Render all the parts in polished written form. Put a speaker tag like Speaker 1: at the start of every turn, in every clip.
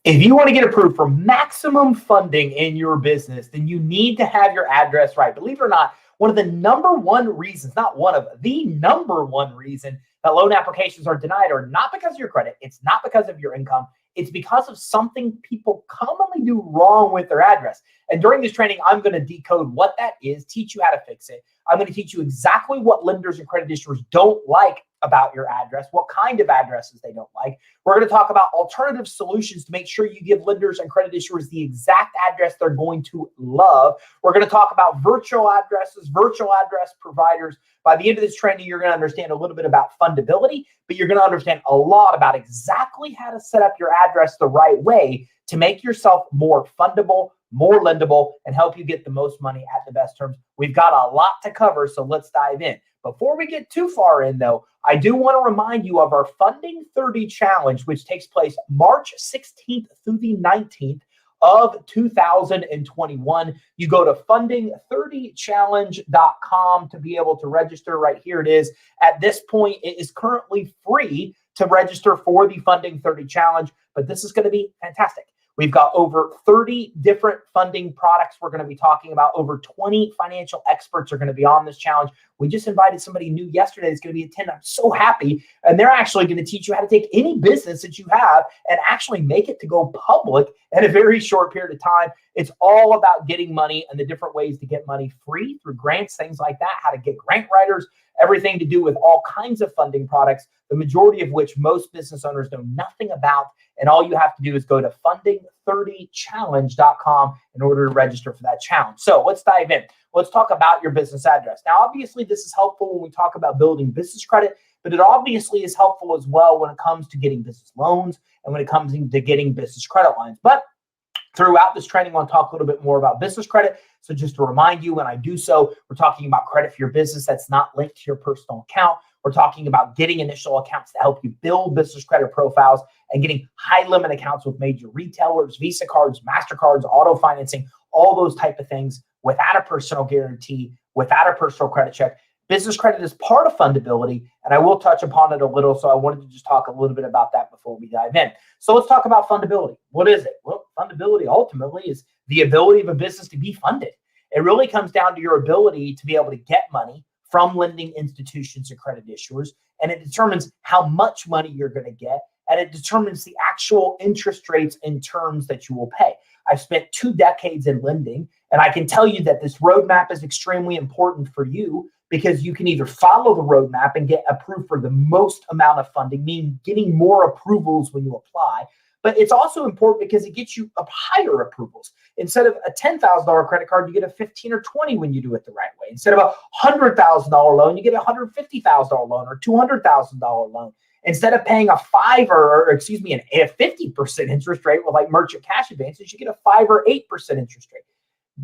Speaker 1: If you want to get approved for maximum funding in your business, then you need to have your address right. Believe it or not, one of the number one reasons, not one of the number one reason that loan applications are denied are not because of your credit. It's not because of your income. It's because of something people commonly do wrong with their address. And during this training, I'm going to decode what that is, teach you how to fix it. I'm going to teach you exactly what lenders and credit issuers don't like about your address, what kind of addresses they don't like. We're going to talk about alternative solutions to make sure you give lenders and credit issuers the exact address they're going to love. We're going to talk about virtual addresses, virtual address providers. By the end of this training, you're going to understand a little bit about fundability, but you're going to understand a lot about exactly how to set up your address the right way to make yourself more fundable, more lendable, and help you get the most money at the best terms. We've got a lot to cover, so let's dive in. Before we get too far in, though, I do want to remind you of our Funding 30 Challenge, which takes place March 16th through the 19th of 2021. You go to funding30challenge.com to be able to register. Right here it is. At this point, it is currently free to register for the Funding 30 Challenge, but this is going to be fantastic. We've got over 30 different funding products we're going to be talking about. Over 20 financial experts are going to be on this challenge. We just invited somebody new yesterday that's going to be attending. I'm so happy. And they're actually going to teach you how to take any business that you have and actually make it to go public in a very short period of time. It's all about getting money and the different ways to get money free through grants, things like that, how to get grant writers, everything to do with all kinds of funding products, the majority of which most business owners know nothing about. And all you have to do is go to funding30challenge.com in order to register for that challenge. So let's dive in. Let's talk about your business address. Now, obviously, this is helpful when we talk about building business credit, but it obviously is helpful as well when it comes to getting business loans and when it comes to getting business credit lines. But throughout this training, I want to talk a little bit more about business credit. So just to remind you, when I do so, we're talking about credit for your business that's not linked to your personal account. We're talking about getting initial accounts to help you build business credit profiles and getting high limit accounts with major retailers, Visa cards, MasterCards, auto financing, all those type of things without a personal guarantee, without a personal credit check. Business credit is part of fundability, and I will touch upon it a little. So I wanted to just talk a little bit about that before we dive in. So let's talk about fundability. What is it? Well, fundability ultimately is the ability of a business to be funded. It really comes down to your ability to be able to get money from lending institutions and credit issuers, and it determines how much money you're going to get, and it determines the actual interest rates and terms that you will pay. I've spent 2 decades in lending, and I can tell you that this roadmap is extremely important for you because you can either follow the roadmap and get approved for the most amount of funding, meaning getting more approvals when you apply. But it's also important because it gets you up higher approvals. Instead of a $10,000 credit card, you get a 15 or 20 when you do it the right way. Instead of a $100,000 loan, you get a $150,000 loan or $200,000 loan. Instead of paying a 5 or a 50% interest rate with like merchant cash advances, you get a 5 or 8% interest rate.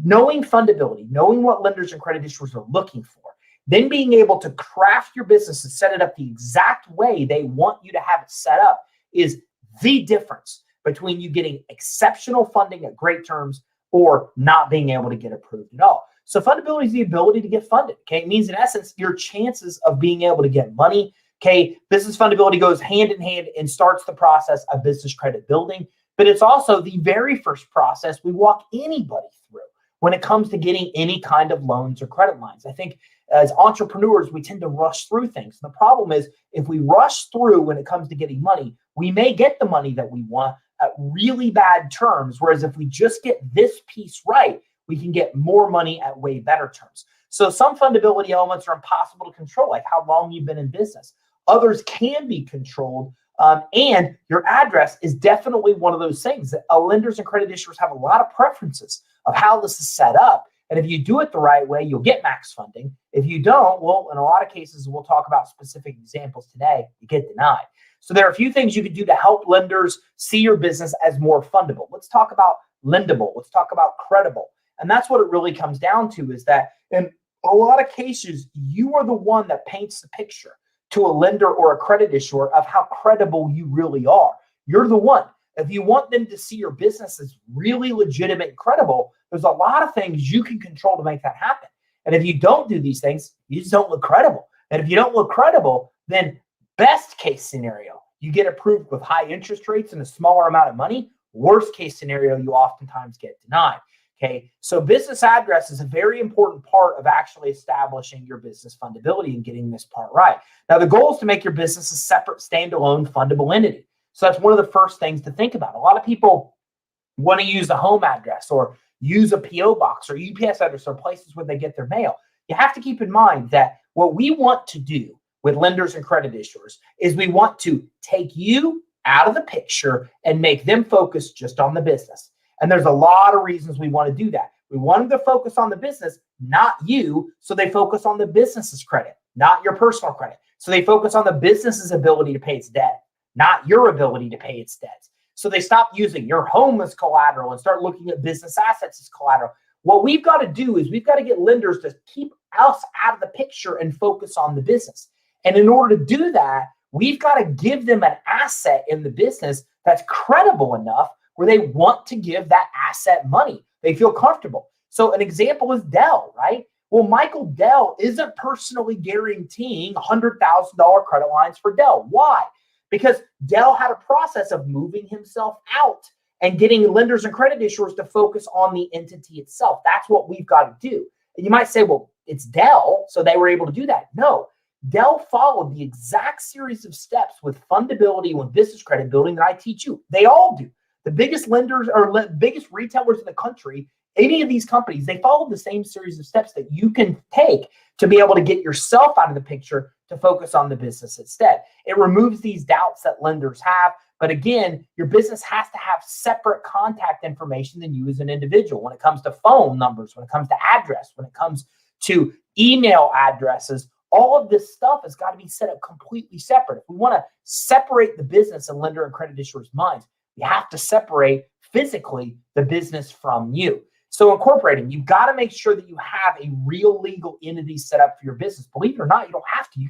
Speaker 1: Knowing fundability, knowing what lenders and credit issuers are looking for, then being able to craft your business and set it up the exact way they want you to have it set up is the difference between you getting exceptional funding at great terms or not being able to get approved at all. So fundability is the ability to get funded. Okay, it means in essence your chances of being able to get money. Okay, business fundability goes hand in hand and starts the process of business credit building, but it's also the very first process we walk anybody through when it comes to getting any kind of loans or credit lines. I think as entrepreneurs, we tend to rush through things. The problem is if we rush through when it comes to getting money, we may get the money that we want at really bad terms. Whereas if we just get this piece right, we can get more money at way better terms. So some fundability elements are impossible to control, like how long you've been in business. Others can be controlled. And your address is definitely one of those things that lenders and credit issuers have a lot of preferences of how this is set up. And if you do it the right way, you'll get max funding. If you don't, well, in a lot of cases, we'll talk about specific examples today, you get denied. So there are a few things you can do to help lenders see your business as more fundable. Let's talk about lendable. Let's talk about credible. And that's what it really comes down to, is that in a lot of cases, you are the one that paints the picture to a lender or a credit issuer of how credible you really are. You're the one. If you want them to see your business as really legitimate and credible, there's a lot of things you can control to make that happen. And if you don't do these things, you just don't look credible. And if you don't look credible, then best case scenario, you get approved with high interest rates and a smaller amount of money. Worst case scenario, you oftentimes get denied. Okay, so business address is a very important part of actually establishing your business fundability and getting this part right. Now, the goal is to make your business a separate, standalone, fundable entity. So that's one of the first things to think about. A lot of people want to use a home address or use a PO box or UPS address or places where they get their mail. You have to keep in mind that what we want to do with lenders and credit issuers is we want to take you out of the picture and make them focus just on the business. And there's a lot of reasons we want to do that. We want them to focus on the business, not you, so they focus on the business's credit, not your personal credit. So they focus on the business's ability to pay its debt, not your ability to pay its debts. So they stop using your home as collateral and start looking at business assets as collateral. What we've got to do is we've got to get lenders to keep us out of the picture and focus on the business. And in order to do that, we've got to give them an asset in the business that's credible enough where they want to give that asset money. They feel comfortable. So an example is Dell, right? Well, Michael Dell isn't personally guaranteeing $100,000 credit lines for Dell. Why? Because Dell had a process of moving himself out and getting lenders and credit issuers to focus on the entity itself. That's what we've got to do. And you might say, well, it's Dell, so they were able to do that. No, Dell followed the exact series of steps with fundability, with business credit building that I teach you. They all do. The biggest lenders or biggest retailers in the country, any of these companies, they follow the same series of steps that you can take to be able to get yourself out of the picture to focus on the business instead. It removes these doubts that lenders have. But again, your business has to have separate contact information than you as an individual when it comes to phone numbers, when it comes to address, when it comes to email addresses. All of this stuff has got to be set up completely separate. If we want to separate the business and lender and credit issuers' minds, you have to separate physically the business from you. So incorporating, you've got to make sure that you have a real legal entity set up for your business. Believe it or not, you don't have to. You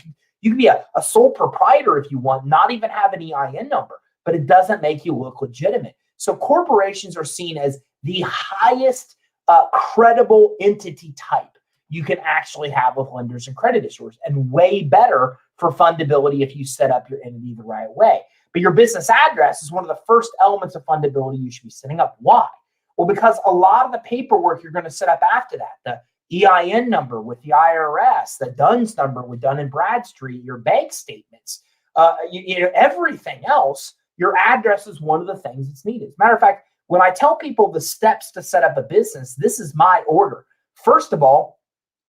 Speaker 1: can be a sole proprietor if you want, not even have an EIN number, but it doesn't make you look legitimate. So corporations are seen as the highest credible entity type you can actually have with lenders and credit issuers, and way better for fundability if you set up your entity the right way. But your business address is one of the first elements of fundability you should be setting up. Why? Well, because a lot of the paperwork you're going to set up after that, the EIN number with the IRS, the DUNS number with Dun & Bradstreet, your bank statements, everything else, your address is one of the things that's needed. As a matter of fact, when I tell people the steps to set up a business, this is my order. First of all,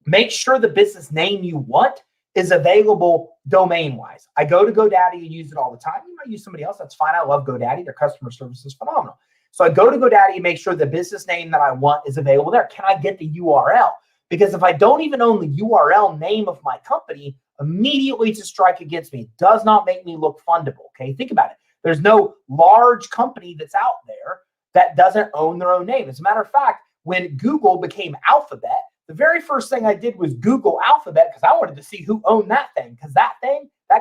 Speaker 1: make sure the business name you want is available domain-wise. I go to GoDaddy and use it all the time. You might use somebody else. That's fine. I love GoDaddy. Their customer service is phenomenal. So I go to GoDaddy and make sure the business name that I want is available there. Can I get the URL? Because if I don't even own the URL name of my company, immediately it's a strike against me. It does not make me look fundable. Okay, think about it. There's no large company that's out there that doesn't own their own name. As a matter of fact, when Google became Alphabet, the very first thing I did was Google Alphabet because I wanted to see who owned that thing. Because that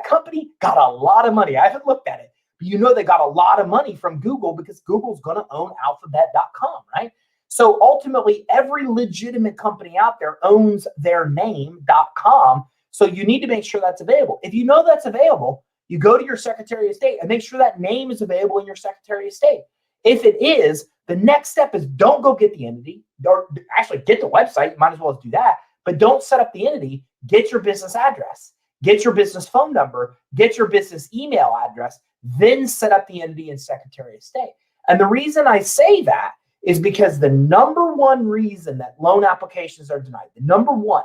Speaker 1: company got a lot of money. I haven't looked at it, but you know they got a lot of money from Google because Google's going to own alphabet.com, right? So ultimately, every legitimate company out there owns their name.com. So you need to make sure that's available. If you know that's available, you go to your Secretary of State and make sure that name is available in your Secretary of State. If it is, the next step is don't go get the entity, or actually get the website. You might as well do that, but don't set up the entity. Get your business address, get your business phone number, get your business email address, then set up the entity in Secretary of State. And the reason I say that is because the number one reason that loan applications are denied, the number one,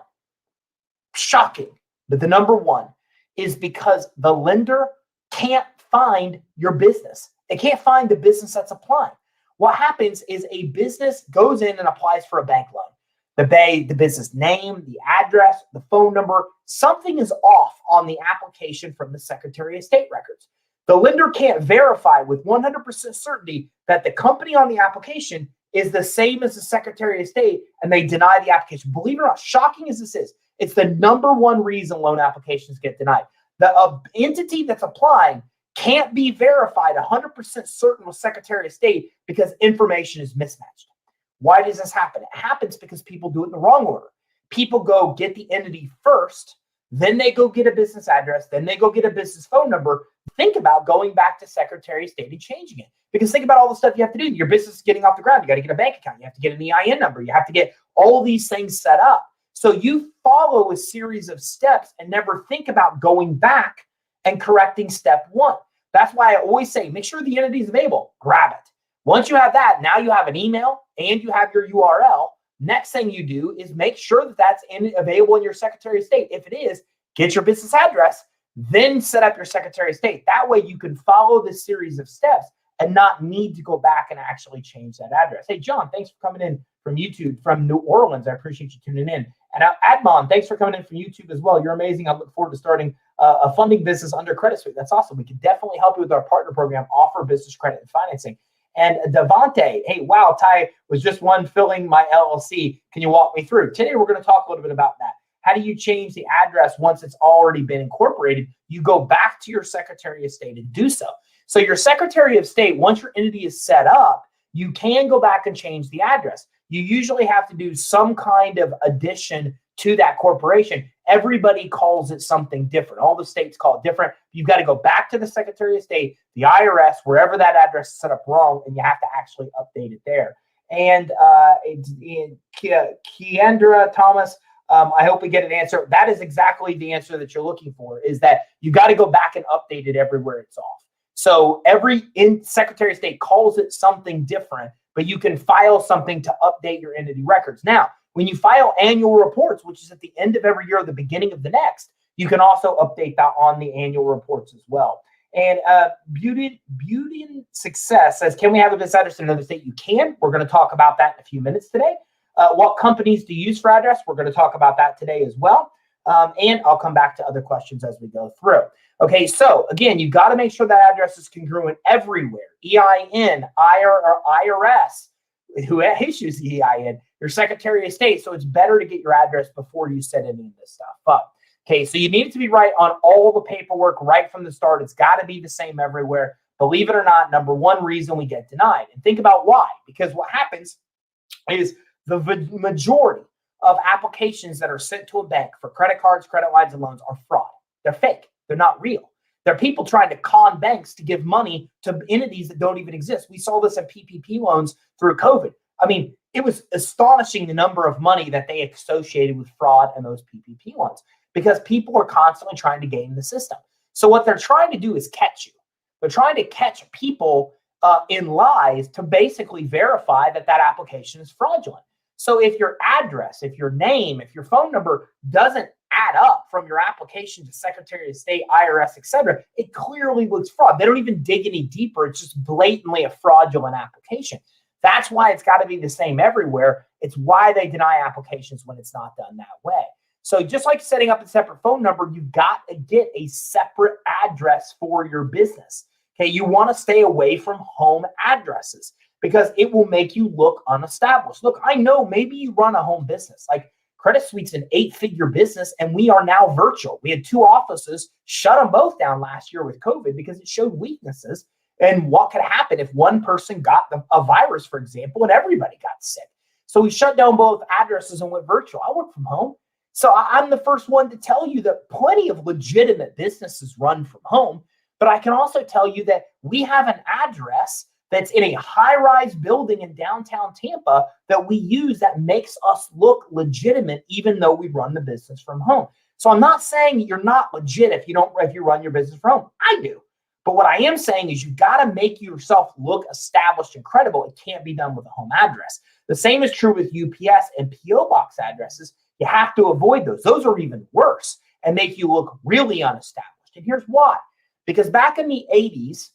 Speaker 1: shocking, but the number one is because the lender can't find your business. They can't find the business that's applying. What happens is a business goes in and applies for a bank loan. The business name, the address, the phone number, something is off on the application from the Secretary of State records. The lender can't verify with 100% certainty that the company on the application is the same as the Secretary of State, and they deny the application. Believe it or not, shocking as this is, it's the number one reason loan applications get denied. The entity that's applying can't be verified 100% certain with Secretary of State because information is mismatched. Why does this happen? It happens because people do it in the wrong order. People go get the entity first, then they go get a business address, then they go get a business phone number. Think about going back to Secretary of State and changing it. Because think about all the stuff you have to do. Your business is getting off the ground. You got to get a bank account. You have to get an EIN number. You have to get all these things set up. So you follow a series of steps and never think about going back and correcting step one. That's why I always say, make sure the entity is available. Grab it. Once you have that, now you have an email and you have your URL. Next thing you do is make sure that that's available in your Secretary of State. If it is, get your business address, then set up your Secretary of State. That way you can follow this series of steps and not need to go back and actually change that address. Hey, John, thanks for coming in from YouTube from New Orleans. I appreciate you tuning in. And Admon, thanks for coming in from YouTube as well. You're amazing. I look forward to starting a funding business under Credit Suite. That's awesome. We can definitely help you with our partner program, offer business credit and financing. And Davinci, hey, wow, Ty was just one filling my LLC. Can you walk me through? Today, we're going to talk a little bit about that. How do you change the address once it's already been incorporated? You go back to your Secretary of State and do so. So your Secretary of State, once your entity is set up, you can go back and change the address. You usually have to do some kind of addition to that corporation. Everybody calls it something different. All the states call it different. You've got to go back to the Secretary of State, the IRS, wherever that address is set up wrong, and you have to actually update it there. And Keandra Thomas, I hope we get an answer. That is exactly the answer that you're looking for, is that you got to go back and update it everywhere it's off. So every Secretary of State calls it something different, but you can file something to update your entity records. Now, when you file annual reports, which is at the end of every year or the beginning of the next, you can also update that on the annual reports as well. And Beauty and Success says, can we have a business address in another state? You can. We're going to talk about that in a few minutes today. What companies do you use for address? We're going to talk about that today as well. And I'll come back to other questions as we go through. Okay, so again, you've got to make sure that address is congruent everywhere. EIN, IRS, who issues the EIN, your Secretary of State. So it's better to get your address before you set any of this stuff up. Okay, so you need it to be right on all the paperwork right from the start. It's got to be the same everywhere. Believe it or not, number one reason we get denied. And think about why. Because what happens is the majority of applications that are sent to a bank for credit cards, credit lines, and loans are fraud. They're fake. They're not real. They're people trying to con banks to give money to entities that don't even exist. We saw this in PPP loans through COVID. I mean, it was astonishing the number of money that they associated with fraud and those PPP loans, because people are constantly trying to game the system. So what they're trying to do is catch you. They're trying to catch people in lies to basically verify that that application is fraudulent. So if your address, if your name, if your phone number doesn't add up from your application to Secretary of State, IRS, etc., it clearly looks fraud. They don't even dig any deeper. It's just blatantly a fraudulent application. That's why it's got to be the same everywhere. It's why they deny applications when it's not done that way. So just like setting up a separate phone number, you've got to get a separate address for your business. Okay, you want to stay away from home addresses because it will make you look unestablished. Look, I know maybe you run a home business. Like Credit Suite's an 8-figure business, and we are now virtual. We had 2 offices, shut them both down last year with COVID because it showed weaknesses and what could happen if one person got a virus, for example, and everybody got sick. So we shut down both addresses and went virtual. I work from home. So I'm the first one to tell you that plenty of legitimate businesses run from home, but I can also tell you that we have an address that's in a high-rise building in downtown Tampa that we use that makes us look legitimate, even though we run the business from home. So I'm not saying you're not legit if you run your business from home. I do. But what I am saying is you've got to make yourself look established and credible. It can't be done with a home address. The same is true with UPS and PO box addresses. You have to avoid those. Those are even worse and make you look really unestablished. And here's why. Because back in the 80s,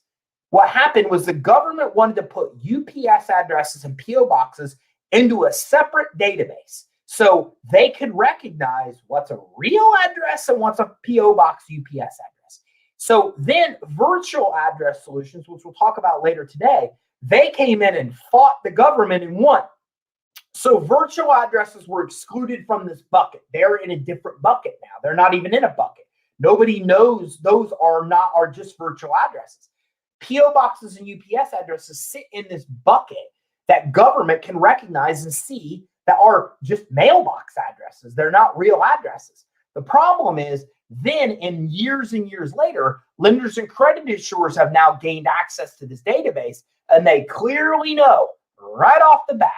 Speaker 1: what happened was the government wanted to put UPS addresses and PO boxes into a separate database so they could recognize what's a real address and what's a PO box UPS address. So then virtual address solutions, which we'll talk about later today, they came in and fought the government and won. So virtual addresses were excluded from this bucket. They're in a different bucket now. They're not even in a bucket. Nobody knows those are just virtual addresses. PO boxes and UPS addresses sit in this bucket that government can recognize and see that are just mailbox addresses. They're not real addresses. The problem is then in years and years later, lenders and credit insurers have now gained access to this database, and they clearly know right off the bat,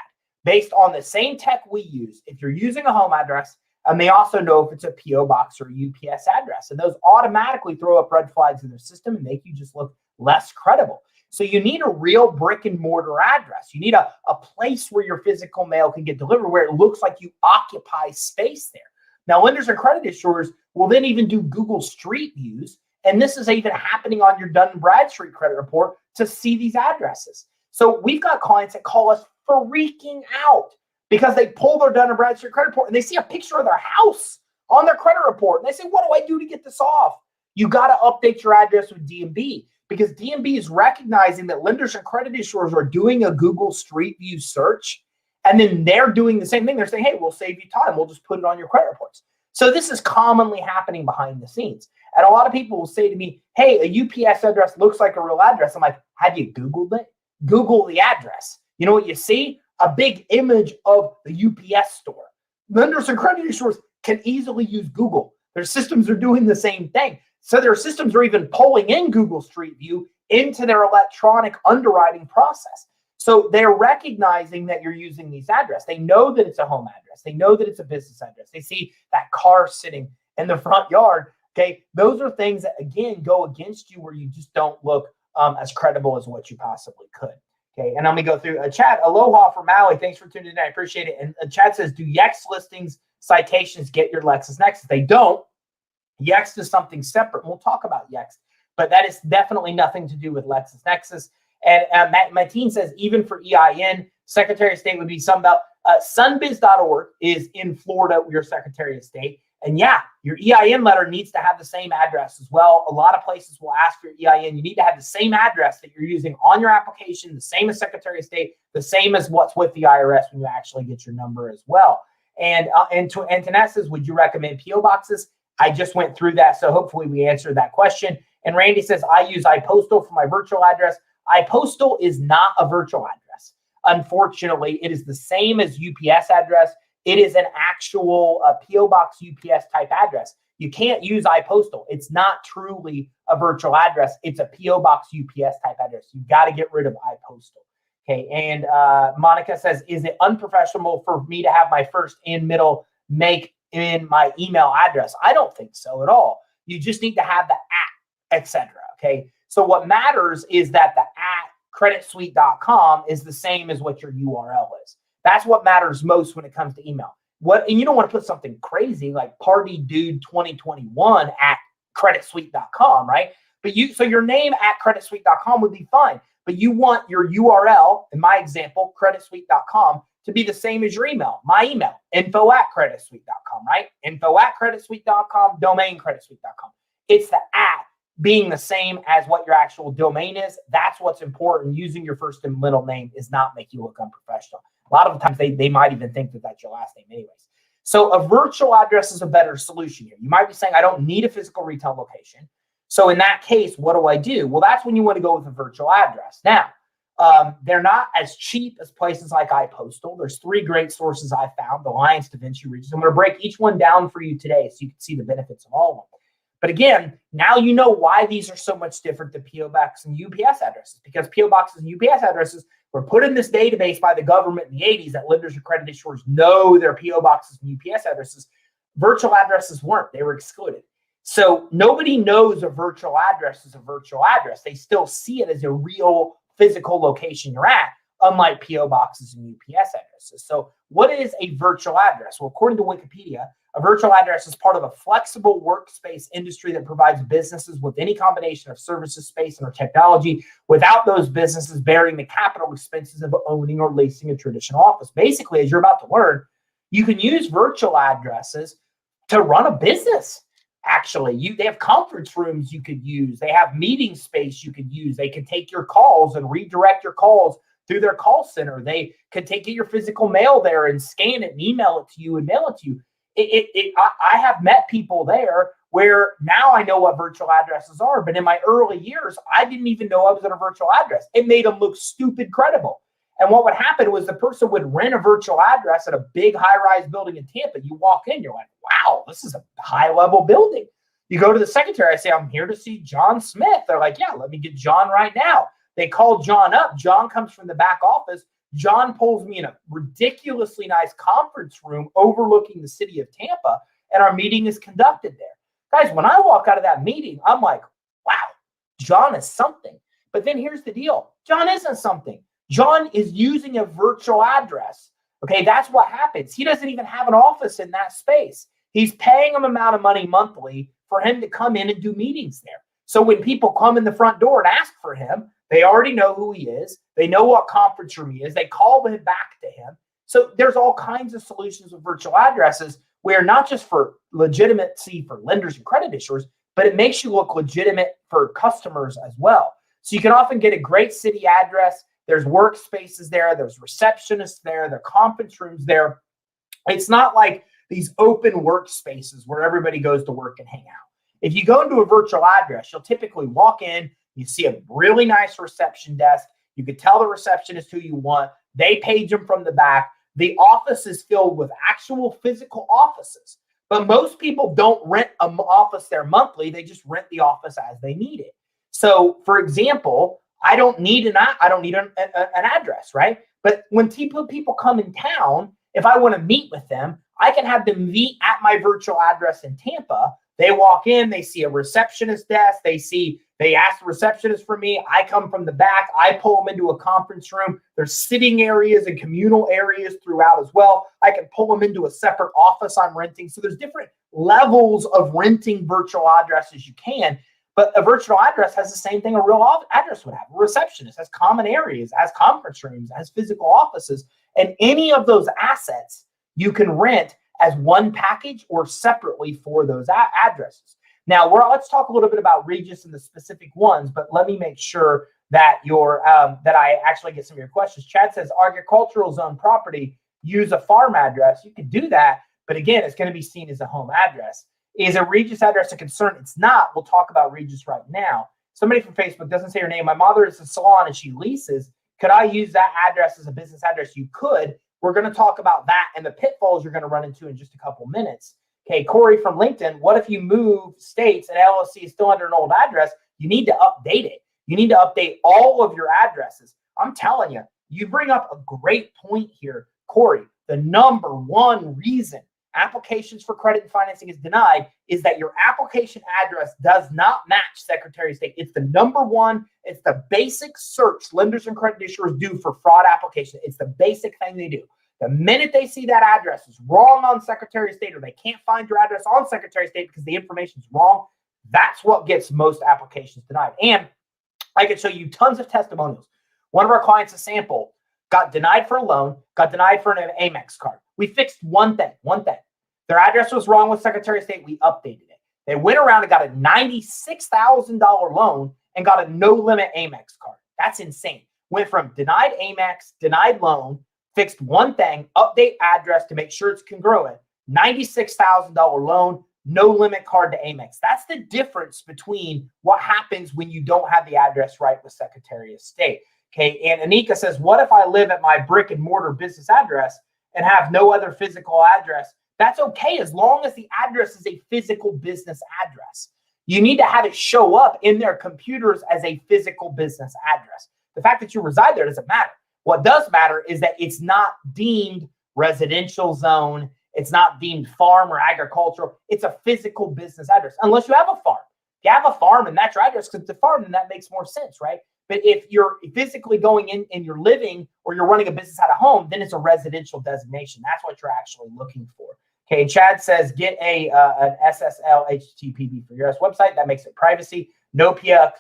Speaker 1: based on the same tech we use, if you're using a home address, and they also know if it's a PO box or a UPS address. And those automatically throw up red flags in their system and make you just look less credible. So you need a real brick and mortar address. You need a place where your physical mail can get delivered, where it looks like you occupy space there. Now, lenders and credit insurers will then even do Google Street Views. And this is even happening on your Dun & Bradstreet credit report to see these addresses. So we've got clients that call us freaking out because they pull their Dun & Bradstreet credit report and they see a picture of their house on their credit report. And they say, what do I do to get this off? You got to update your address with DMB, because DMB is recognizing that lenders and credit insurers are doing a Google Street View search. And then they're doing the same thing. They're saying, hey, we'll save you time. We'll just put it on your credit reports. So this is commonly happening behind the scenes. And a lot of people will say to me, hey, a UPS address looks like a real address. I'm like, have you Googled it? Google the address. You know what you see? A big image of the UPS store. Lenders and credit insurers can easily use Google. Their systems are doing the same thing. So their systems are even pulling in Google Street View into their electronic underwriting process. So they're recognizing that you're using these addresses. They know that it's a home address. They know that it's a business address. They see that car sitting in the front yard. Okay, those are things that, again, go against you, where you just don't look as credible as what you possibly could. Okay, and let me go through a chat. Aloha from Maui. Thanks for tuning in. I appreciate it. And chat says, do Yext listings citations get your LexisNexis? They don't. Yext is something separate. We'll talk about Yext, but that is definitely nothing to do with LexisNexis. And Mateen says, even for EIN, Secretary of State would be some about sunbiz.org is in Florida, your Secretary of State. And yeah, your EIN letter needs to have the same address as well. A lot of places will ask for your EIN. You need to have the same address that you're using on your application, the same as Secretary of State, the same as what's with the IRS when you actually get your number as well. And Antoinette says, would you recommend PO boxes? I just went through that, so hopefully we answered that question. And Randy says, I use iPostal for my virtual address. iPostal is not a virtual address. Unfortunately, it is the same as UPS address. It is an actual PO box UPS type address. You can't use iPostal. It's not truly a virtual address. It's a PO box UPS type address. You've got to get rid of iPostal. Okay, and Monica says, is it unprofessional for me to have my first and middle make in my email address? I don't think so at all. You just need to have the at, etc. Okay, so what matters is that the at creditsuite.com is the same as what your URL is. That's what matters most when it comes to email. And you don't want to put something crazy like partydude2021 at creditsuite.com, right? But so your name at creditsuite.com would be fine. But you want your URL, in my example, creditsuite.com, to be the same as your email. My email, info@creditsuite.com, right? info@creditsuite.com, domain creditsuite.com. It's the at being the same as what your actual domain is. That's what's important. Using your first and middle name does not make you look unprofessional. A lot of the times they might even think that that's your last name anyways. So a virtual address is a better solution here. You might be saying, I don't need a physical retail location. So in that case, what do I do? Well, that's when you want to go with a virtual address. Now, they're not as cheap as places like iPostal. There's 3 great sources I found: Alliance, Davinci, Regus. I'm going to break each one down for you today so you can see the benefits of all of them. But again, now you know why these are so much different than PO box and UPS addresses, because PO boxes and UPS addresses were put in this database by the government in the 80s that lenders and credit insurers know their PO boxes and UPS addresses. Virtual addresses weren't. They were excluded. So nobody knows a virtual address is a virtual address. They still see it as a real physical location you're at, unlike PO boxes and UPS addresses. So what is a virtual address? Well, according to Wikipedia, a virtual address is part of a flexible workspace industry that provides businesses with any combination of services, space, and or technology without those businesses bearing the capital expenses of owning or leasing a traditional office. Basically, as you're about to learn, you can use virtual addresses to run a business. Actually, they have conference rooms you could use. They have meeting space you could use. They can take your calls and redirect your calls through their call center. They could take your physical mail there and scan it and email it to you and mail it to you. I have met people there where now I know what virtual addresses are, but in my early years, I didn't even know I was at a virtual address. It made them look stupid credible. And what would happen was the person would rent a virtual address at a big high-rise building in Tampa. You walk in, you're like, wow, this is a high-level building. You go to the secretary, I say, I'm here to see John Smith. They're like, yeah, let me get John right now. They call John up. John comes from the back office. John pulls me in a ridiculously nice conference room overlooking the city of Tampa, and our meeting is conducted there. Guys, when I walk out of that meeting, I'm like, wow, John is something. But then here's the deal. John isn't something. John is using a virtual address. Okay, that's what happens. He doesn't even have an office in that space. He's paying them amount of money monthly for him to come in and do meetings there. So when people come in the front door and ask for him, they already know who he is. They know what conference room he is. They call him back to him. So there's all kinds of solutions with virtual addresses where not just for legitimacy for lenders and credit issuers, but it makes you look legitimate for customers as well. So you can often get a great city address. There's workspaces there. There's receptionists there. There are conference rooms there. It's not like these open workspaces where everybody goes to work and hang out. If you go into a virtual address, you'll typically walk in, you see a really nice reception desk. You could tell the receptionist who you want. They page them from the back. The office is filled with actual physical offices. But most people don't rent an office there monthly. They just rent the office as they need it. So, for example, I don't need an address, right? But when people come in town, if I want to meet with them, I can have them meet at my virtual address in Tampa. They walk in, they see a receptionist desk, they ask the receptionist for me. I come from the back, I pull them into a conference room. There's sitting areas and communal areas throughout as well. I can pull them into a separate office I'm renting. So there's different levels of renting virtual addresses you can. But a virtual address has the same thing a real address would have. A receptionist has common areas, has conference rooms, has physical offices, and any of those assets you can rent as one package or separately for those addresses. Now, let's talk a little bit about Regus and the specific ones, but let me make sure that that I actually get some of your questions. Chad says, agricultural zone property, use a farm address. You could do that, but again, it's going to be seen as a home address. Is a Regus address a concern? It's not. We'll talk about Regus right now. Somebody from Facebook doesn't say her name. My mother is a salon and she leases. Could I use that address as a business address? You could. We're going to talk about that and the pitfalls you're going to run into in just a couple minutes. Okay, Corey from LinkedIn, what if you move states and LLC is still under an old address? You need to update it. You need to update all of your addresses. I'm telling you, you bring up a great point here, Corey. The number one reason applications for credit and financing is denied is that your application address does not match Secretary of State. It's the number one. It's the basic search lenders and credit issuers do for fraud application. It's the basic thing they do. The minute they see that address is wrong on Secretary of State or they can't find your address on Secretary of State because the information is wrong, that's what gets most applications denied. And I can show you tons of testimonials. One of our clients, a sample, got denied for a loan, got denied for an Amex card. We fixed one thing. Their address was wrong with Secretary of State. We updated it. They went around and got a $96,000 loan and got a no-limit Amex card. That's insane. Went from denied Amex, denied loan, fixed one thing, update address to make sure it's congruent, $96,000 loan, no-limit card to Amex. That's the difference between what happens when you don't have the address right with Secretary of State. Okay, and Anika says, what if I live at my brick-and-mortar business address and have no other physical address? That's okay as long as the address is a physical business address. You need to have it show up in their computers as a physical business address. The fact that you reside there doesn't matter. What does matter is that it's not deemed residential zone. It's not deemed farm or agricultural. It's a physical business address, unless you have a farm. If you have a farm and that's your address because it's a farm, then that makes more sense, right? But if you're physically going in and you're living or you're running a business out of home, then it's a residential designation. That's what you're actually looking for. Okay, Chad says, get an SSL HTTP for your website. That makes it privacy. No PO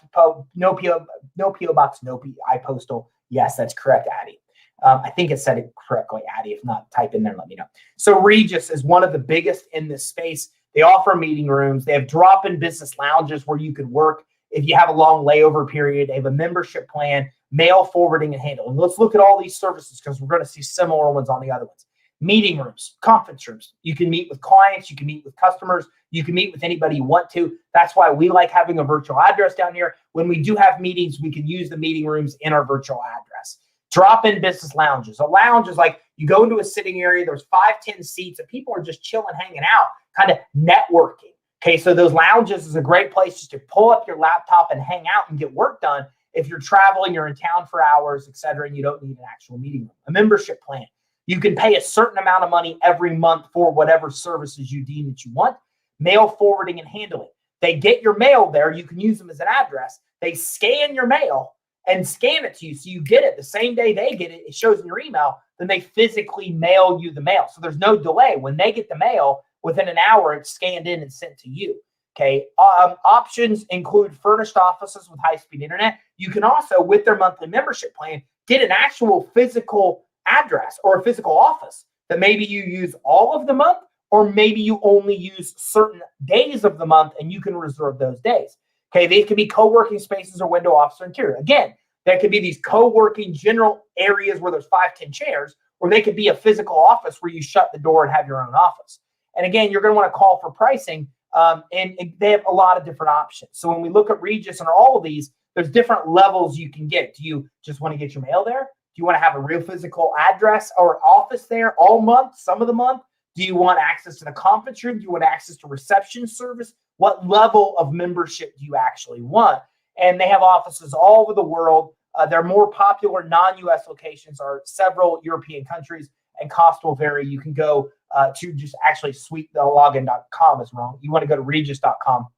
Speaker 1: Box, no PI Postal. Yes, that's correct, Addie. I think it said it correctly, Addie. If not, type in there and let me know. So Regus is one of the biggest in this space. They offer meeting rooms. They have drop-in business lounges where you could work if you have a long layover period. They have a membership plan, mail forwarding and handling. Let's look at all these services because we're going to see similar ones on the other ones. Meeting rooms, conference rooms. You can meet with clients. You can meet with customers. You can meet with anybody you want to. That's why we like having a virtual address down here. When we do have meetings, we can use the meeting rooms in our virtual address. Drop-in business lounges. A lounge is like you go into a sitting area, there's 5-10 seats, and people are just chilling, hanging out, kind of networking. Okay, so those lounges is a great place just to pull up your laptop and hang out and get work done. If you're traveling, you're in town for hours, et cetera, and you don't need an actual meeting room. A membership plan. You can pay a certain amount of money every month for whatever services you deem that you want. Mail forwarding and handling. They get your mail there. You can use them as an address. They scan your mail and scan it to you. So you get it the same day they get it. It shows in your email. Then they physically mail you the mail. So there's no delay. When they get the mail, within an hour, it's scanned in and sent to you. Okay. Options include furnished offices with high-speed internet. You can also, with their monthly membership plan, get an actual physical address or a physical office that maybe you use all of the month, or maybe you only use certain days of the month and you can reserve those days. Okay. They can be co-working spaces or window office or interior. Again, there could be these co-working general areas where there's 5-10 chairs, or they could be a physical office where you shut the door and have your own office. And again, you're going to want to call for pricing. And they have a lot of different options. So when we look at Regus and all of these, there's different levels you can get. Do you just want to get your mail there? Do you want to have a real physical address or office there all month, some of the month? Do you want access to the conference room? Do you want access to reception service? What level of membership do you actually want? And they have offices all over the world. Their more popular non-US locations are several European countries, and cost will vary. You can go to just actually sweetlogin.com is wrong. You want to go to Regus.com.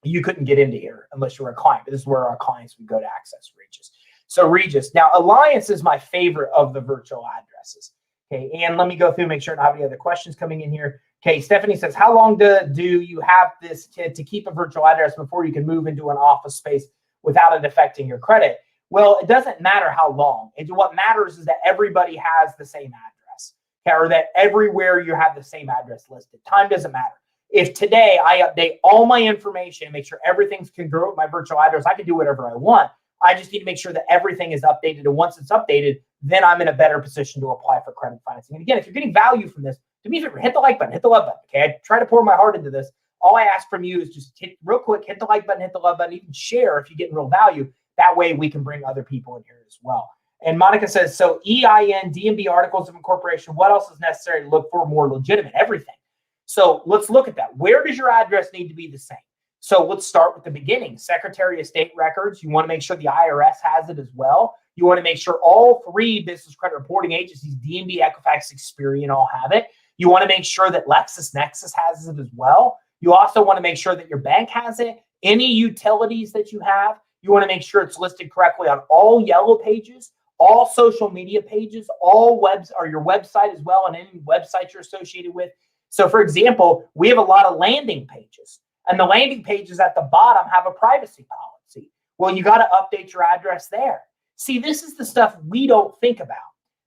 Speaker 1: You couldn't get into here unless you were a client, but this is where our clients would go to access Regus. So Regus. Now, Alliance is my favorite of the virtual addresses. Okay, and let me go through, make sure I don't have any other questions coming in here. Okay, Stephanie says, how long do you have this to keep a virtual address before you can move into an office space without it affecting your credit? Well, it doesn't matter how long. What matters is that everybody has the same address, okay, or that everywhere you have the same address listed. Time doesn't matter. If today I update all my information and make sure everything's congruent with my virtual address, I can do whatever I want. I just need to make sure that everything is updated. And once it's updated, then I'm in a better position to apply for credit financing. And again, if you're getting value from this, do me a favor, hit the like button, hit the love button. Okay, I try to pour my heart into this. All I ask from you is just hit real quick, hit the like button, hit the love button, even share if you're getting real value. That way we can bring other people in here as well. And Monica says, so EIN, DMB articles of incorporation, what else is necessary to look for more legitimate? Everything. So let's look at that. Where does your address need to be the same? So let's start with the beginning. Secretary of State records. You want to make sure the IRS has it as well. You want to make sure all 3 business credit reporting agencies, DMB, Equifax, Experian, all have it. You want to make sure that LexisNexis has it as well. You also want to make sure that your bank has it. Any utilities that you have, you want to make sure it's listed correctly on all yellow pages, all social media pages, all webs, or your website as well, and any websites you're associated with. So for example, we have a lot of landing pages, and the landing pages at the bottom have a privacy policy. Well, you got to update your address there. See, this is the stuff we don't think about.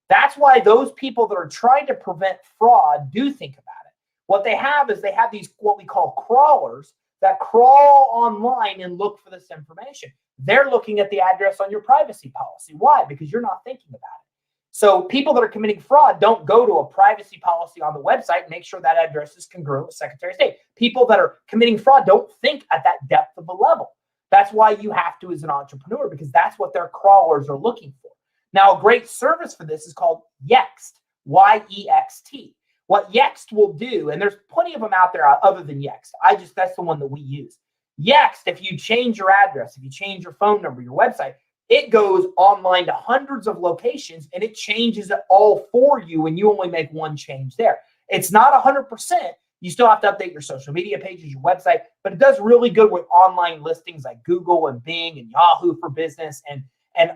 Speaker 1: That's why those people that are trying to prevent fraud do think about it. What they have is they have these, what we call crawlers, that crawl online and look for this information. They're looking at the address on your privacy policy. Why? Because you're not thinking about it. So people that are committing fraud don't go to a privacy policy on the website and make sure that address is congruent with Secretary of State. People that are committing fraud don't think at that depth of a level. That's why you have to as an entrepreneur, because that's what their crawlers are looking for. Now, a great service for this is called Yext, Y-E-X-T. What Yext will do, and there's plenty of them out there other than Yext. That's the one that we use. Yext, if you change your address, if you change your phone number, your website, it goes online to hundreds of locations and it changes it all for you, and you only make one change there. It's not 100%. You still have to update your social media pages, your website, but it does really good with online listings like Google and Bing and Yahoo for Business and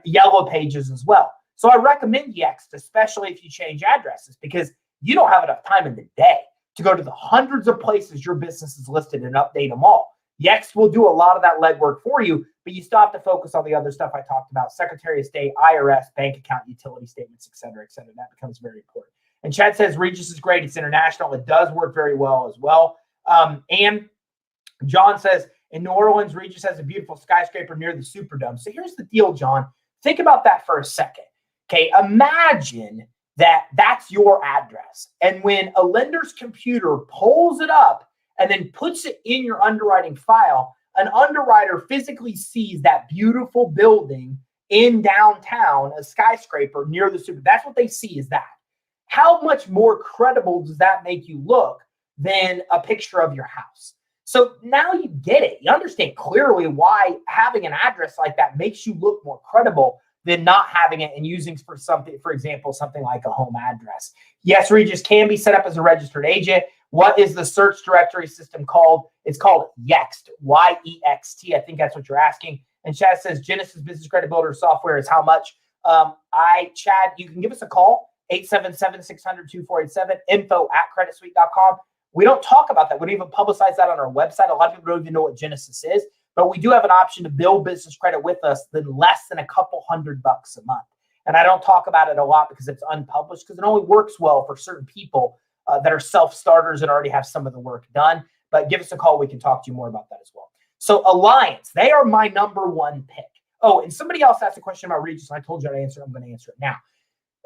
Speaker 1: Yellow Pages as well. So I recommend Yext, especially if you change addresses, because you don't have enough time in the day to go to the hundreds of places your business is listed and update them all. Yext will do a lot of that legwork for you, but you still have to focus on the other stuff I talked about: Secretary of State, IRS, bank account, utility statements, et cetera, et cetera. That becomes very important. And Chad says, Regus is great. It's international. It does work very well as well. And John says, in New Orleans, Regus has a beautiful skyscraper near the Superdome. So here's the deal, John. Think about that for a second. Okay, imagine that that's your address. And when a lender's computer pulls it up and then puts it in your underwriting file, an underwriter physically sees that beautiful building in downtown, a skyscraper near the super. That's what they see is that. How much more credible does that make you look than a picture of your house? So now you get it. You understand clearly why having an address like that makes you look more credible than not having it and using for something, for example, something like a home address. Yes, Regus can be set up as a registered agent. What is the search directory system called? It's called Yext, Y-E-X-T. I think that's what you're asking. And Chad says Genesis Business Credit Builder software is how much? Chad, you can give us a call, 877-600-2487, info@creditsuite.com. We don't talk about that. We don't even publicize that on our website. A lot of people don't even know what Genesis is, but we do have an option to build business credit with us than less than a couple $100 a month. And I don't talk about it a lot because it's unpublished, because it only works well for certain people that are self-starters and already have some of the work done. But give us a call. We can talk to you more about that as well. So Alliance, they are my #1 pick. Oh, and somebody else asked a question about Regus, and I told you I'd answer it. I'm going to answer it now.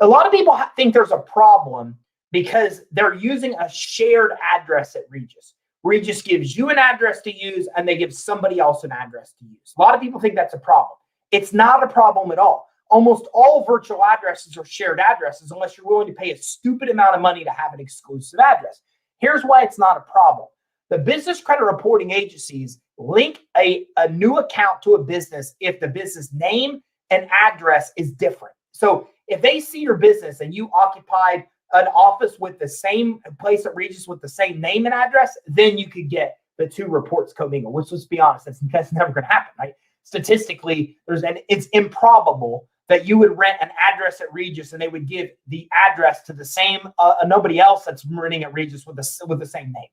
Speaker 1: A lot of people think there's a problem because they're using a shared address at Regus. Regus gives you an address to use, and they give somebody else an address to use. A lot of people think that's a problem. It's not a problem at all. Almost all virtual addresses are shared addresses unless you're willing to pay a stupid amount of money to have an exclusive address. Here's why it's not a problem. The business credit reporting agencies link a new account to a business if the business name and address is different. So if they see your business and you occupied an office with the same place at Regus with the same name and address, then you could get the two reports commingled, which, let's be honest, that's never going to happen, right? Statistically, it's improbable that you would rent an address at Regus and they would give the address to the same nobody else that's renting at Regus with the same name.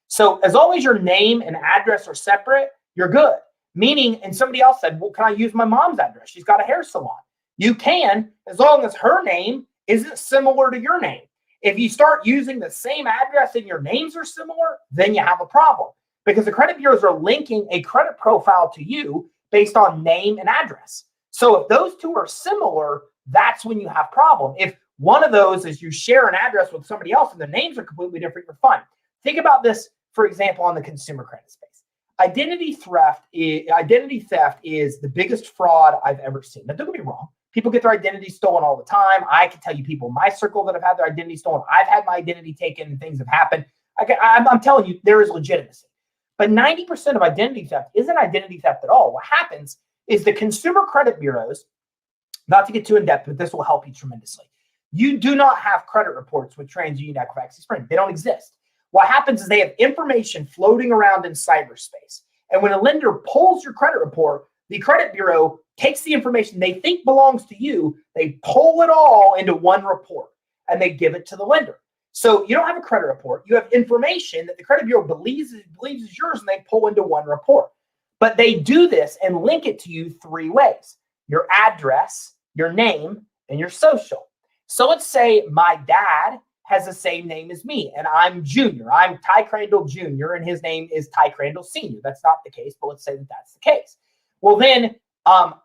Speaker 1: So as long as your name and address are separate, you're good. Meaning, and somebody else said, well, can I use my mom's address? She's got a hair salon. You can, as long as her name isn't similar to your name. If you start using the same address and your names are similar, then you have a problem, because the credit bureaus are linking a credit profile to you based on name and address. So if those two are similar, that's when you have problem. If one of those is you share an address with somebody else and the names are completely different, you're fine. Think about this, for example, on the consumer credit space. Identity theft is the biggest fraud I've ever seen. Now, don't get me wrong. People get their identity stolen all the time. I can tell you people in my circle that have had their identity stolen. I've had my identity taken and things have happened. I'm telling you, there is legitimacy. But 90% of identity theft isn't identity theft at all. What happens is the consumer credit bureaus, not to get too in-depth, but this will help you tremendously. You do not have credit reports with TransUnion, Equifax, Spring. They don't exist. What happens is they have information floating around in cyberspace. And when a lender pulls your credit report, the credit bureau takes the information they think belongs to you, they pull it all into one report, and they give it to the lender. So you don't have a credit report. You have information that the credit bureau believes is yours, and they pull into one report. But they do this and link it to you 3 ways: your address, your name, and your social. So let's say my dad has the same name as me, and I'm Junior. I'm Ty Crandall Jr., and his name is Ty Crandall Sr. That's not the case, but let's say that that's the case. Well, then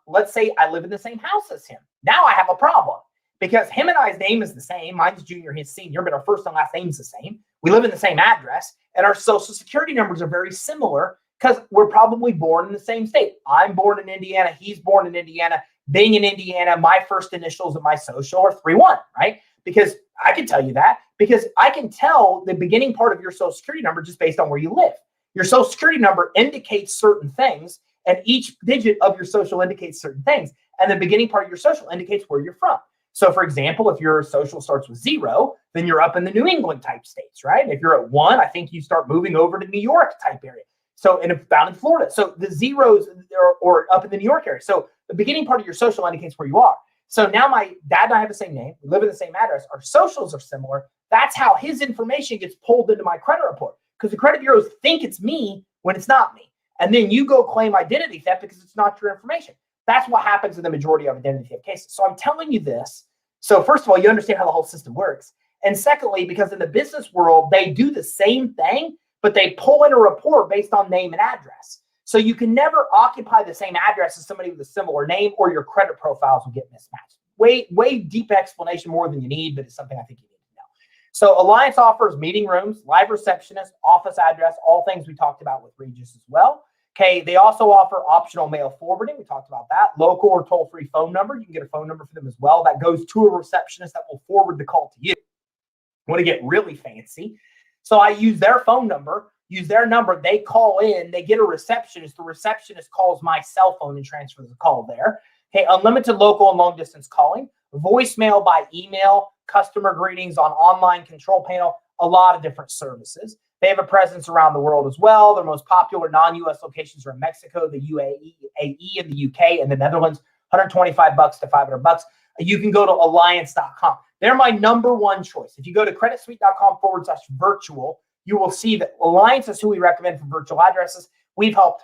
Speaker 1: let's say I live in the same house as him. Now I have a problem, because him and I's name is the same. Mine's Junior, his Senior, but our first and last name's the same. We live in the same address, and our social security numbers are very similar because we're probably born in the same state. I'm born in Indiana. He's born in Indiana. Being in Indiana, my first initials of my social are 31, right? Because I can tell you that, because I can tell the beginning part of your social security number just based on where you live. Your social security number indicates certain things, and each digit of your social indicates certain things. And the beginning part of your social indicates where you're from. So for example, if your social starts with 0, then you're up in the New England type states, right? And if you're at 1, I think you start moving over to New York type area. So, and if down in Florida, so the zeros or up in the New York area. So the beginning part of your social indicates where you are. So now my dad and I have the same name. We live in the same address. Our socials are similar. That's how his information gets pulled into my credit report, because the credit bureaus think it's me when it's not me. And then you go claim identity theft because it's not your information. That's what happens in the majority of identity theft cases. So I'm telling you this. So first of all, you understand how the whole system works. And secondly, because in the business world, they do the same thing, but they pull in a report based on name and address. So you can never occupy the same address as somebody with a similar name, or your credit profiles will get mismatched. Way deep explanation, more than you need, but it's something I think you need to know. So Alliance offers meeting rooms, live receptionist, office address, all things we talked about with Regus as well. Okay, they also offer optional mail forwarding. We talked about that. Local or toll-free phone number. You can get a phone number for them as well. That goes to a receptionist that will forward the call to you. Want to get really fancy? So I use their phone number, use their number. They call in, they get a receptionist. The receptionist calls my cell phone and transfers the call there. Okay, unlimited local and long distance calling, voicemail by email, customer greetings on online control panel, a lot of different services. They have a presence around the world as well. Their most popular non-US locations are in Mexico, the UAE, and the UK, and the Netherlands. $125 to $500. You can go to alliance.com. They're my number one choice. If you go to creditsuite.com/virtual, you will see that Alliance is who we recommend for virtual addresses. We've helped,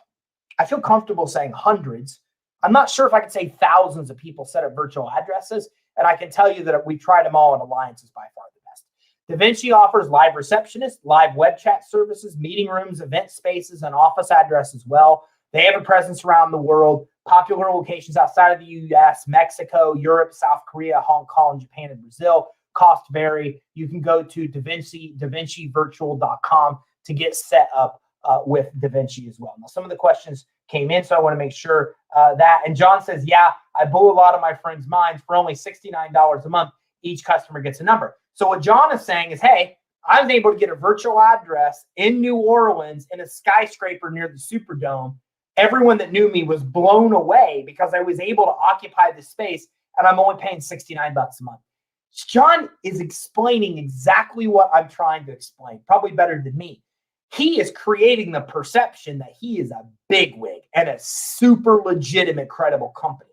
Speaker 1: I feel comfortable saying hundreds. I'm not sure if I could say thousands of people set up virtual addresses. And I can tell you that we've tried them all, and Alliance is by far the best. Davinci offers live receptionists, live web chat services, meeting rooms, event spaces, and office address as well. They have a presence around the world, popular locations outside of the US, Mexico, Europe, South Korea, Hong Kong, Japan, and Brazil. Costs vary. You can go to davincivirtual.com to get set up with Davinci as well. Now, some of the questions came in, so I want to make sure that. And John says, yeah, I blew a lot of my friends' minds for only $69 a month. Each customer gets a number. So what John is saying is, hey, I was able to get a virtual address in New Orleans in a skyscraper near the Superdome. Everyone that knew me was blown away because I was able to occupy the space, and I'm only paying $69 a month. John is explaining exactly what I'm trying to explain, probably better than me. He is creating the perception that he is a bigwig and a super legitimate, credible company.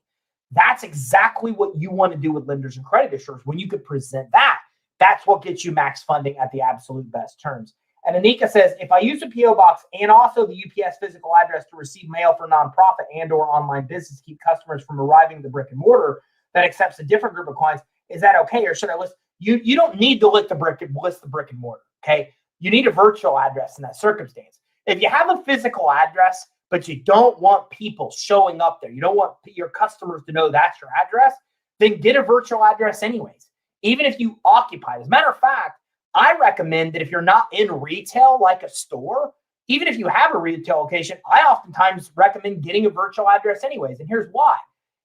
Speaker 1: That's exactly what you want to do with lenders and credit issuers. When you could present that, that's what gets you max funding at the absolute best terms. And Anika says, if I use a PO box and also the UPS physical address to receive mail for nonprofit and or online business to keep customers from arriving at the brick and mortar that accepts a different group of clients, is that okay? Or should I list? You don't need to list the brick and mortar, okay? You need a virtual address in that circumstance. If you have a physical address, but you don't want people showing up there, you don't want your customers to know that's your address, then get a virtual address anyways, even if you occupy it. As a matter of fact, I recommend that if you're not in retail like a store, even if you have a retail location, I oftentimes recommend getting a virtual address anyways. And here's why.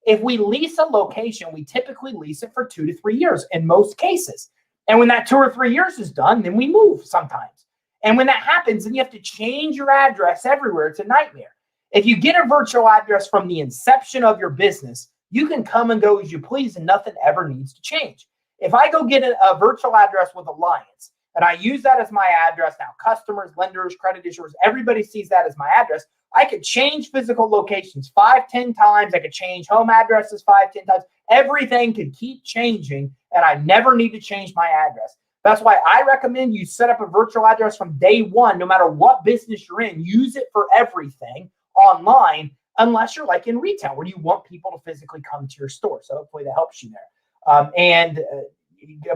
Speaker 1: If we lease a location, we typically lease it for 2 to 3 years in most cases. And when that 2 or 3 years is done, then we move sometimes. And when that happens, then you have to change your address everywhere. It's a nightmare. If you get a virtual address from the inception of your business, you can come and go as you please and nothing ever needs to change. If I go get a virtual address with Alliance and I use that as my address, now customers, lenders, credit issuers, everybody sees that as my address. I could change physical locations 5-10 times. I could change home addresses 5-10 times. Everything could keep changing, and I never need to change my address. That's why I recommend you set up a virtual address from day one, no matter what business you're in. Use it for everything online, unless you're like in retail where you want people to physically come to your store. So hopefully that helps you there.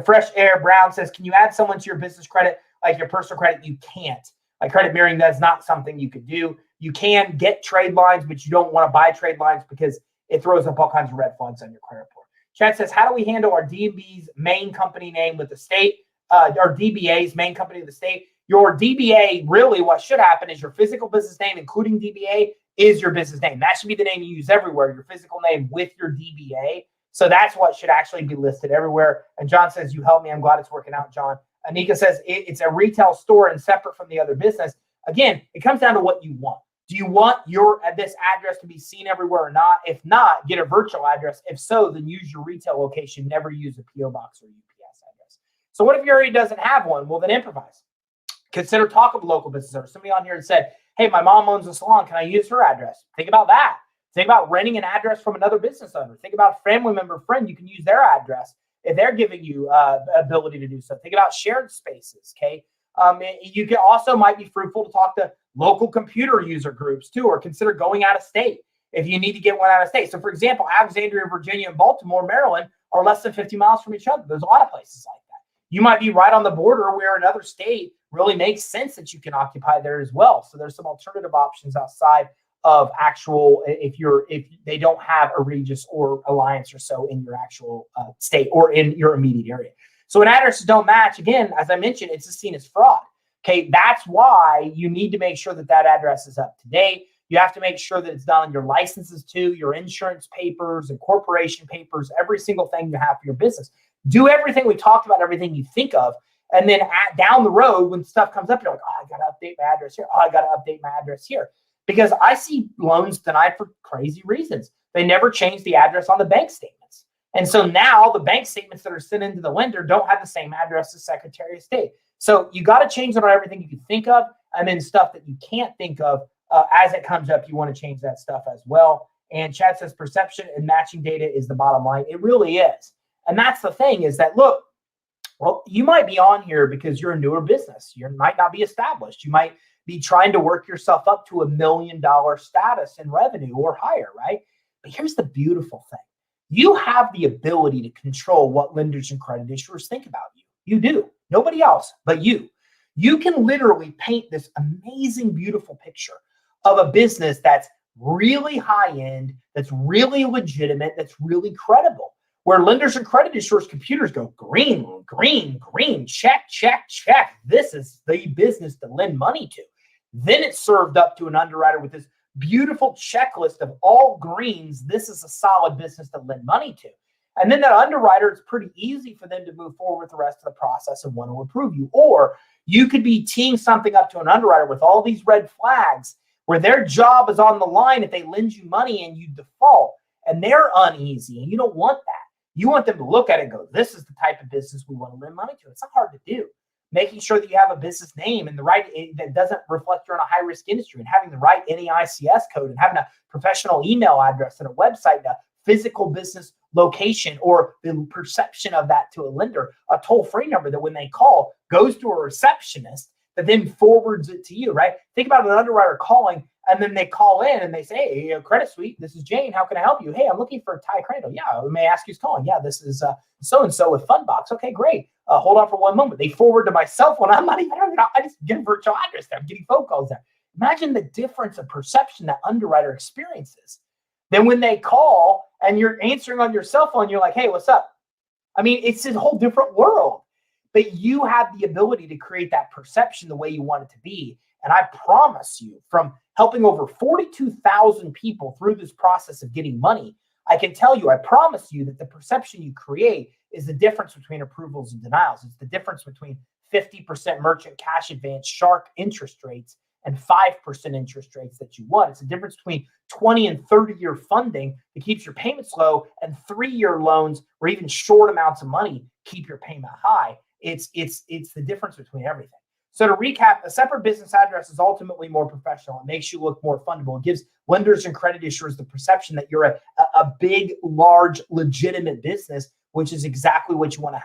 Speaker 1: Fresh Air Brown says, can you add someone to your business credit like your personal credit? You can't. Like credit mirroring, that's not something you could do. You can get trade lines, but you don't want to buy trade lines because it throws up all kinds of red flags on your credit report. Chad says, how do we handle our DB's main company name with the state, or DBA's main company of the state? Your DBA, really what should happen is your physical business name, including DBA, is your business name. That should be the name you use everywhere, your physical name with your DBA. So that's what should actually be listed everywhere. And John says, you helped me. I'm glad it's working out, John. Anika says, it's a retail store and separate from the other business. Again, it comes down to what you want. Do you want this address to be seen everywhere or not? If not, get a virtual address. If so, then use your retail location. Never use a PO box or UPS address. So what if your area doesn't have one? Well, then improvise. Consider talking to local business owners. Somebody on here said, hey, my mom owns a salon. Can I use her address? Think about that. Think about renting an address from another business owner. Think about a family member, friend. You can use their address if they're giving you ability to do so. Think about shared spaces, okay? You can also might be fruitful to talk to local computer user groups too, or consider going out of state if you need to get one out of state. So for example, Alexandria, Virginia, and Baltimore, Maryland are less than 50 miles from each other. There's a lot of places like that. You might be right on the border where another state really makes sense that you can occupy there as well. So there's some alternative options outside of actual, if they don't have a Regus or Alliance or so in your actual state or in your immediate area. So when addresses don't match, again, as I mentioned, it's seen as fraud. Okay, that's why you need to make sure that that address is up to date. You have to make sure that it's done on your licenses too, your insurance papers and corporation papers, every single thing you have for your business. Do everything we talked about, everything you think of. And then down the road, when stuff comes up, you're like, oh, I got to update my address here. Oh, I got to update my address here. Because I see loans denied for crazy reasons. They never change the address on the bank statements. And so now the bank statements that are sent into the lender don't have the same address as Secretary of State. So you got to change it on everything you can think of. And then stuff that you can't think of, as it comes up, you want to change that stuff as well. And Chad says perception and matching data is the bottom line. It really is. And that's the thing is that, look, well, you might be on here because you're a newer business. You might not be established. You might be trying to work yourself up to $1 million status in revenue or higher, right? But here's the beautiful thing. You have the ability to control what lenders and credit issuers think about you. You do. Nobody else but you. You can literally paint this amazing, beautiful picture of a business that's really high end, that's really legitimate, that's really credible. Where lenders and credit issuers computers go green, green, green, check, check, check. This is the business to lend money to. Then it's served up to an underwriter with this beautiful checklist of all greens. This is a solid business to lend money to. And then that underwriter, it's pretty easy for them to move forward with the rest of the process and want to approve you. Or you could be teeing something up to an underwriter with all these red flags where their job is on the line if they lend you money and you default. And they're uneasy and you don't want that. You want them to look at it and go, this is the type of business we want to lend money to. It's not hard to do. Making sure that you have a business name and the right, that doesn't reflect you're in a high risk industry, and having the right NEICS code and having a professional email address and a website, and a physical business location or the perception of that to a lender, a toll-free number that when they call goes to a receptionist that then forwards it to you, right? Think about an underwriter calling and then they call in and they say, hey, Credit Suite, this is Jane. How can I help you? Hey, I'm looking for Ty Crandall. Yeah, we may ask who's calling. Yeah, this is so-and-so with Fundbox. Okay, great. Hold on for one moment. They forward to my cell phone. I'm not even, I just get a virtual address there. I'm getting phone calls there. Imagine the difference of perception that underwriter experiences. Then when they call and you're answering on your cell phone, you're like, hey, what's up? I mean, it's a whole different world. But you have the ability to create that perception the way you want it to be. And I promise you, from helping over 42,000 people through this process of getting money, I can tell you, I promise you that the perception you create is the difference between approvals and denials. It's the difference between 50% merchant cash advance shark interest rates and 5% interest rates that you want. It's the difference between 20 and 30-year funding that keeps your payments low and 3-year loans or even short amounts of money keep your payment high. It's the difference between everything. So to recap, a separate business address is ultimately more professional. It makes you look more fundable. It gives lenders and credit issuers the perception that you're a big, large, legitimate business, which is exactly what you want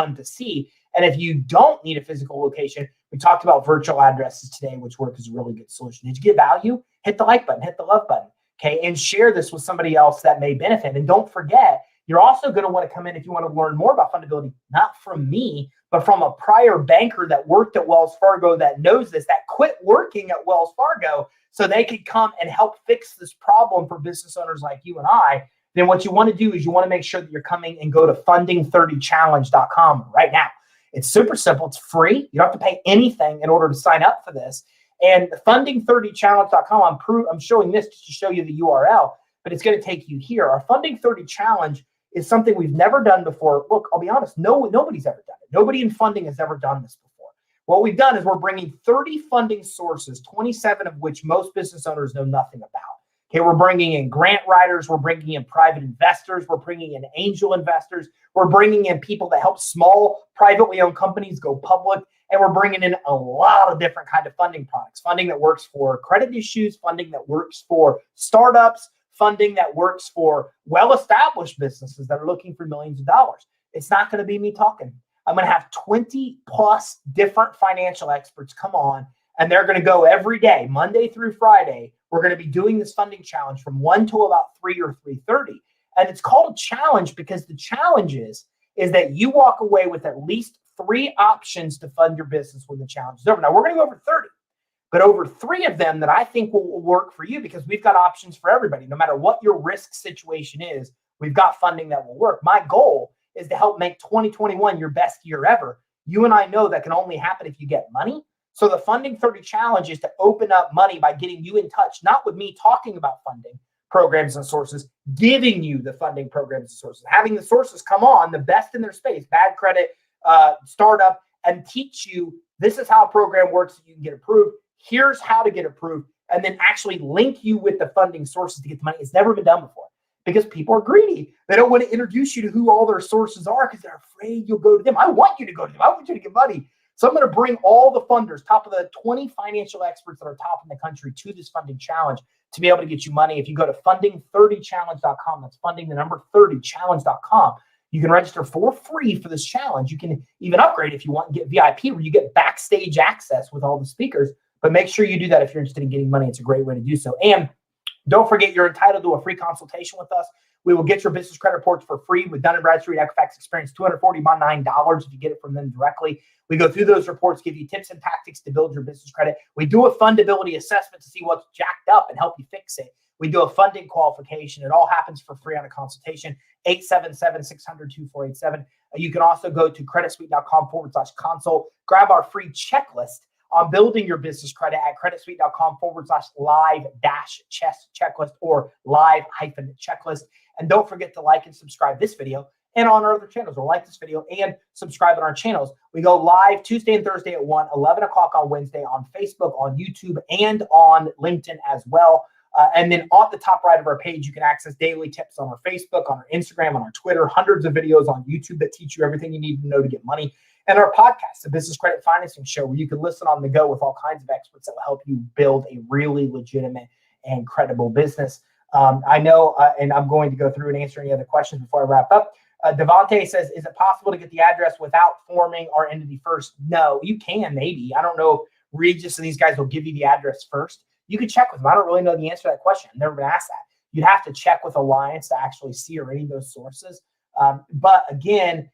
Speaker 1: them to see. And if you don't need a physical location, we talked about virtual addresses today, which work as a really good solution. Did you get value? Hit the like button, hit the love button, okay? And share this with somebody else that may benefit. And don't forget, you're also going to want to come in if you want to learn more about Fundability, not from me, but from a prior banker that worked at Wells Fargo that knows this, that quit working at Wells Fargo so they could come and help fix this problem for business owners like you and I. Then what you want to do is you want to make sure that you're coming and go to funding30challenge.com right now. It's super simple. It's free. You don't have to pay anything in order to sign up for this. And funding30challenge.com, I'm showing this just to show you the URL, but it's going to take you here. Our Funding 30 Challenge is something we've never done before. Look, I'll be honest, nobody's ever done it. Nobody in funding has ever done this before. What we've done is we're bringing 30 funding sources, 27 of which most business owners know nothing about. Okay, we're bringing in grant writers, we're bringing in private investors, we're bringing in angel investors, we're bringing in people that help small privately owned companies go public, and we're bringing in a lot of different kind of funding products. Funding that works for credit issues, funding that works for startups, funding that works for well-established businesses that are looking for millions of dollars. It's not going to be me talking. I'm going to have 20 plus different financial experts come on, and they're going to go every day, Monday through Friday. We're going to be doing this funding challenge from 1 to about 3 or 3:30. And it's called a challenge because the challenge is that you walk away with at least 3 options to fund your business when the challenge is over. Now, we're going to go over 30. But over 3 of them that I think will work for you, because we've got options for everybody. No matter what your risk situation is, we've got funding that will work. My goal is to help make 2021 your best year ever. You and I know that can only happen if you get money. So the Funding 30 Challenge is to open up money by getting you in touch, not with me talking about funding programs and sources, giving you the funding programs and sources, having the sources come on, the best in their space, bad credit, startup, and teach you this is how a program works so you can get approved. Here's how to get approved, and then actually link you with the funding sources to get the money. It's never been done before because people are greedy. They don't want to introduce you to who all their sources are because they're afraid you'll go to them. I want you to go to them. I want you to get money. So I'm going to bring all the funders, top of the 20 financial experts that are top in the country, to this funding challenge to be able to get you money. If you go to funding30challenge.com, that's funding the number 30challenge.com, you can register for free for this challenge. You can even upgrade if you want and get VIP, where you get backstage access with all the speakers. But make sure you do that if you're interested in getting money. It's a great way to do so. And don't forget, you're entitled to a free consultation with us. We will get your business credit reports for free with Dun & Bradstreet, Equifax Experience, $249 if you get it from them directly. We go through those reports, give you tips and tactics to build your business credit. We do a fundability assessment to see what's jacked up and help you fix it. We do a funding qualification. It all happens for free on a consultation, 877-600-2487. You can also go to creditsuite.com/consult, grab our free checklist on building your business credit at creditsuite.com/live-checklist or live-checklist. And don't forget to like and subscribe this video and on our other channels, or like this video and subscribe on our channels. We go live Tuesday and Thursday at 1, 11 o'clock on Wednesday on Facebook, on YouTube, and on LinkedIn as well. And then on the top right of our page, you can access daily tips on our Facebook, on our Instagram, on our Twitter, hundreds of videos on YouTube that teach you everything you need to know to get money. And our podcast, the Business Credit Financing Show, where you can listen on the go with all kinds of experts that will help you build a really legitimate and credible business. I know, and I'm going to go through and answer any other questions before I wrap up. Davinci says, is it possible to get the address without forming our entity first? No, you can, maybe. I don't know if Regus and these guys will give you the address first. You can check with them. I don't really know the answer to that question. I've never been asked that. You'd have to check with Alliance to actually see or any of those sources. But again,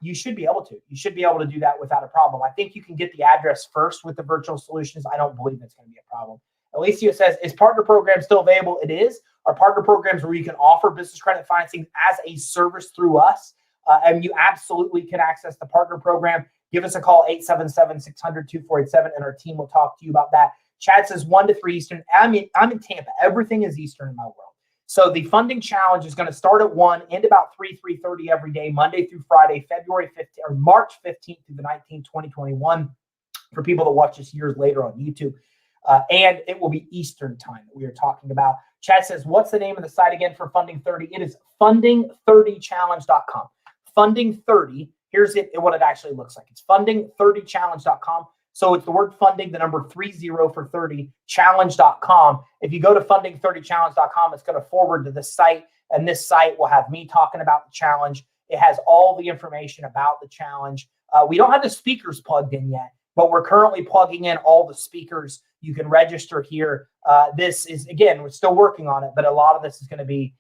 Speaker 1: you should be able to. You should be able to do that without a problem. I think you can get the address first with the virtual solutions. I don't believe it's going to be a problem. Alicia says, is partner program still available? It is. Our partner programs where you can offer business credit financing as a service through us. And you absolutely can access the partner program. Give us a call, 877-600-2487, and our team will talk to you about that. Chad says 1 to 3 Eastern. I'm in Tampa. Everything is Eastern in my world. So the funding challenge is going to start at 1, end about 3:30 every day, Monday through Friday, February 15th or March 15th through the 19th, 2021, for people that watch this years later on YouTube. And it will be Eastern time that we are talking about. Chad says, what's the name of the site again for Funding 30? It is funding30challenge.com. Funding 30, here's what it actually looks like. It's funding30challenge.com. So it's the word funding, the number 30 for 30, challenge.com. If you go to funding30challenge.com, it's going to forward to the site, and this site will have me talking about the challenge. It has all the information about the challenge. We don't have the speakers plugged in yet, but we're currently plugging in all the speakers. You can register here. This is, again, we're still working on it, but a lot of this is going to be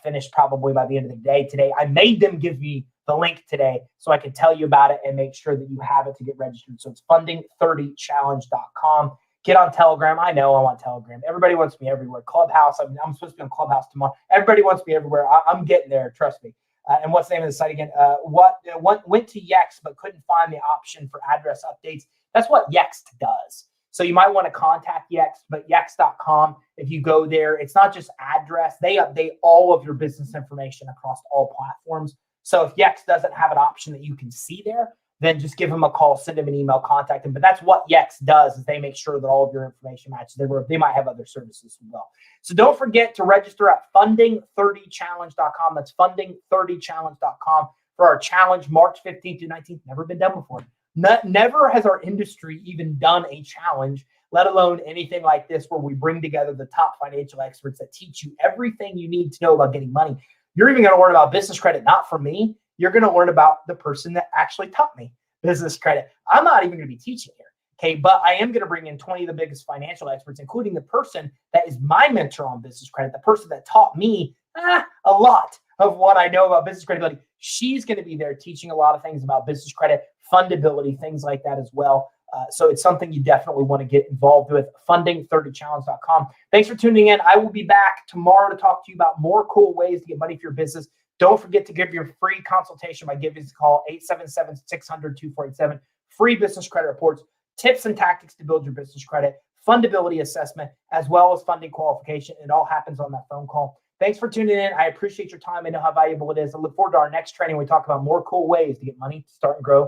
Speaker 1: finished probably by the end of the day today. I made them give me the link today so I can tell you about it and make sure that you have it to get registered. So it's funding30challenge.com. Get on Telegram. I know I'm on Telegram. Everybody wants me everywhere. Clubhouse. I'm supposed to be on Clubhouse tomorrow. Everybody wants me everywhere. I'm getting there. Trust me. And what's the name of the site again? Went to Yext but couldn't find the option for address updates. That's what Yext does. So you might want to contact Yext, but Yext.com, if you go there, it's not just address. They update all of your business information across all platforms. So if Yext doesn't have an option that you can see there, then just give them a call, send them an email, contact them. But that's what Yext does, is they make sure that all of your information matches. They might have other services as well. So don't forget to register at funding30challenge.com. That's funding30challenge.com for our challenge March 15th to 19th. Never been done before. Never has our industry even done a challenge, let alone anything like this, where we bring together the top financial experts that teach you everything you need to know about getting money. You're even going to learn about business credit, not from me. You're going to learn about the person that actually taught me business credit. I'm not even going to be teaching here, okay? But I am going to bring in 20 of the biggest financial experts, including the person that is my mentor on business credit, the person that taught me a lot of what I know about business credibility. She's going to be there teaching a lot of things about business credit, fundability, things like that as well. So it's something you definitely want to get involved with. Funding30challenge.com. Thanks for tuning in. I will be back tomorrow to talk to you about more cool ways to get money for your business. Don't forget to give your free consultation by giving us a call, 877-600-2487. Free business credit reports. tips and tactics to build your business credit, fundability assessment, as well as funding qualification. It all happens on that phone call. Thanks for tuning in. I appreciate your time. I know how valuable it is. I look forward to our next training. We talk about more cool ways to get money to start and grow